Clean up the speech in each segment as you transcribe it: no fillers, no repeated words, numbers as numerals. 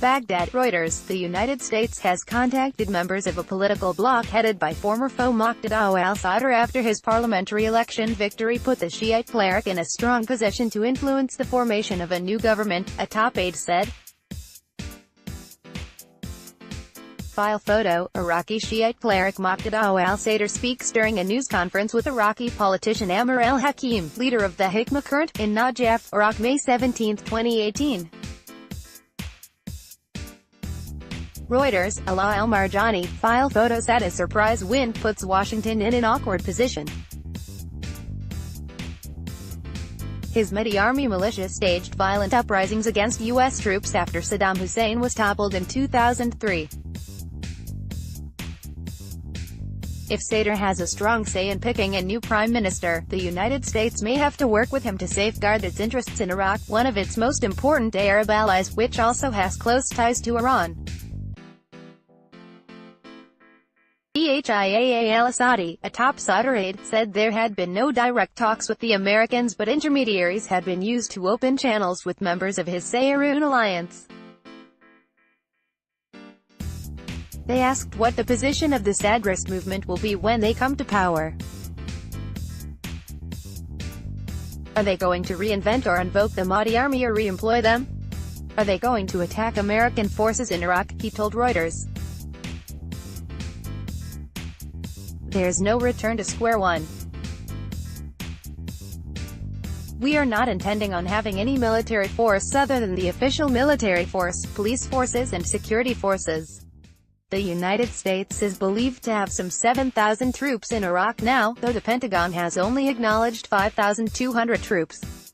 Baghdad, Reuters. The United States has contacted members of a political bloc headed by former foe Moqtada al-Sadr after his parliamentary election victory put the Shiite cleric in a strong position to influence the formation of a new government, a top aide said. File photo, Iraqi Shiite cleric Moqtada al-Sadr speaks during a news conference with Iraqi politician Ammar al-Hakim, leader of the Hikma Current, in Najaf, Iraq, May 17, 2018. Reuters, Alaa al-Marjani, file PhotoSadr. A surprise win puts Washington in an awkward position. His Mahdi army militia staged violent uprisings against U.S. troops after Saddam Hussein was toppled in 2003. If Sadr has a strong say in picking a new prime minister, the United States may have to work with him to safeguard its interests in Iraq, one of its most important Arab allies, which also has close ties to Iran. Bhia al-Sadr, a top Sadr aide, said there had been no direct talks with the Americans but intermediaries had been used to open channels with members of his Sayroun alliance. They asked what the position of the Sadrist movement will be when they come to power. Are they going to reinvent or invoke the Mahdi army or re-employ them? Are they going to attack American forces in Iraq? He told Reuters. There's no return to square one. We are not intending on having any military force other than the official military force, police forces and security forces. The United States is believed to have some 7,000 troops in Iraq now, though the Pentagon has only acknowledged 5,200 troops.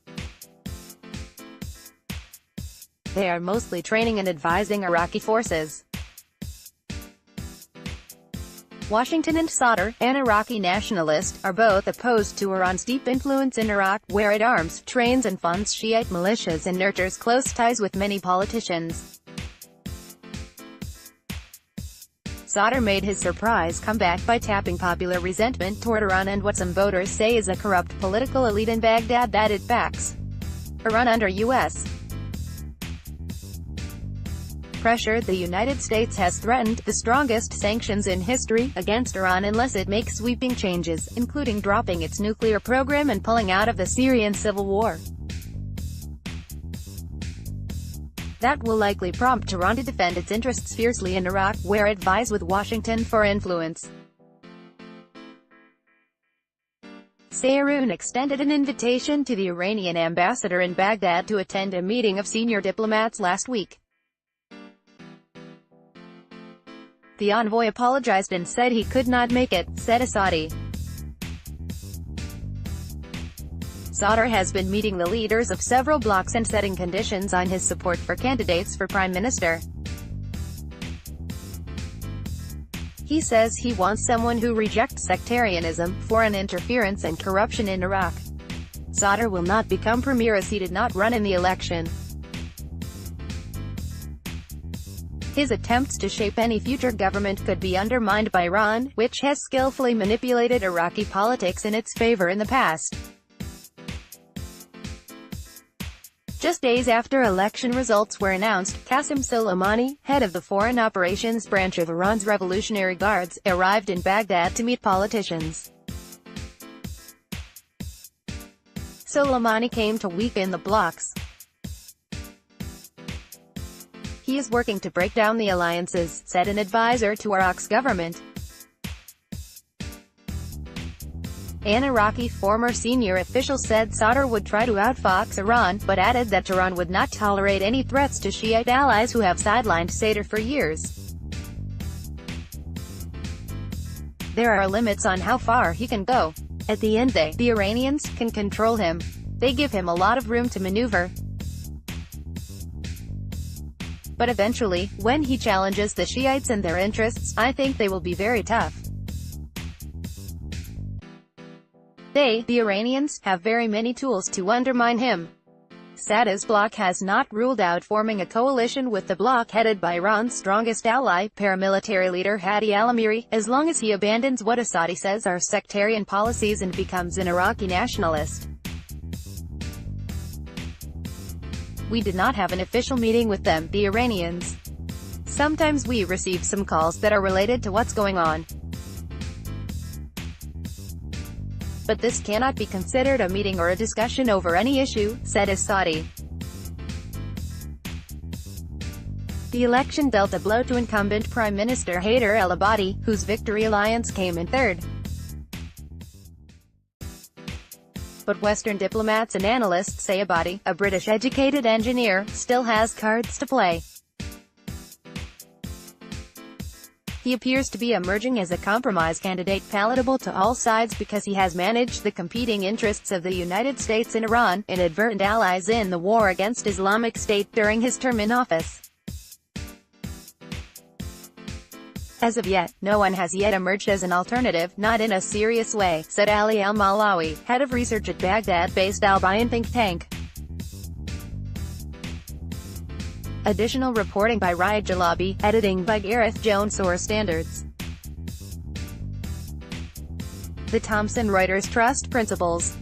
They are mostly training and advising Iraqi forces. Washington and Sadr, an Iraqi nationalist, are both opposed to Iran's deep influence in Iraq, where it arms, trains and funds Shiite militias and nurtures close ties with many politicians. Sadr made his surprise comeback by tapping popular resentment toward Iran and what some voters say is a corrupt political elite in Baghdad that it backs. Iran under U.S. pressure. The United States has threatened the strongest sanctions in history against Iran unless it makes sweeping changes, including dropping its nuclear program and pulling out of the Syrian civil war. That will likely prompt Iran to defend its interests fiercely in Iraq, where it vies with Washington for influence. Sayroun extended an invitation to the Iranian ambassador in Baghdad to attend a meeting of senior diplomats last week. The envoy apologized and said he could not make it, said a Saudi. Sadr has been meeting the leaders of several blocs and setting conditions on his support for candidates for prime minister. He says he wants someone who rejects sectarianism, foreign interference and corruption in Iraq. Sadr will not become premier as he did not run in the election. His attempts to shape any future government could be undermined by Iran, which has skillfully manipulated Iraqi politics in its favor in the past. Just days after election results were announced, Qasem Soleimani, head of the Foreign Operations branch of Iran's Revolutionary Guards, arrived in Baghdad to meet politicians. Soleimani came to weaken the blocs. He is working to break down the alliances, said an advisor to Iraq's government. An Iraqi former senior official said Sadr would try to outfox Iran, but added that Iran would not tolerate any threats to Shiite allies who have sidelined Sadr for years. There are limits on how far he can go. At the end the Iranians, can control him. They give him a lot of room to maneuver. But eventually, when he challenges the Shiites and their interests, I think they will be very tough. The Iranians, have very many tools to undermine him. Sadr's bloc has not ruled out forming a coalition with the bloc headed by Iran's strongest ally, paramilitary leader Hadi al-Amiri, as long as he abandons what Assadi says are sectarian policies and becomes an Iraqi nationalist. We did not have an official meeting with them, the Iranians. Sometimes we receive some calls that are related to what's going on. But this cannot be considered a meeting or a discussion over any issue, said al-Sadr. The election dealt a blow to incumbent Prime Minister Haider al-Abadi, whose Victory Alliance came in third. But Western diplomats and analysts say Abadi, a British-educated engineer, still has cards to play. He appears to be emerging as a compromise candidate palatable to all sides because he has managed the competing interests of the United States and Iran, inadvertent allies in the war against Islamic State during his term in office. As of yet, no one has yet emerged as an alternative, not in a serious way, said Ali al-Malawi, head of research at Baghdad-based al-Bayan think tank. Additional reporting by Riyad Jalabi, editing by Gareth Jones. Source standards. The Thomson Reuters Trust Principles.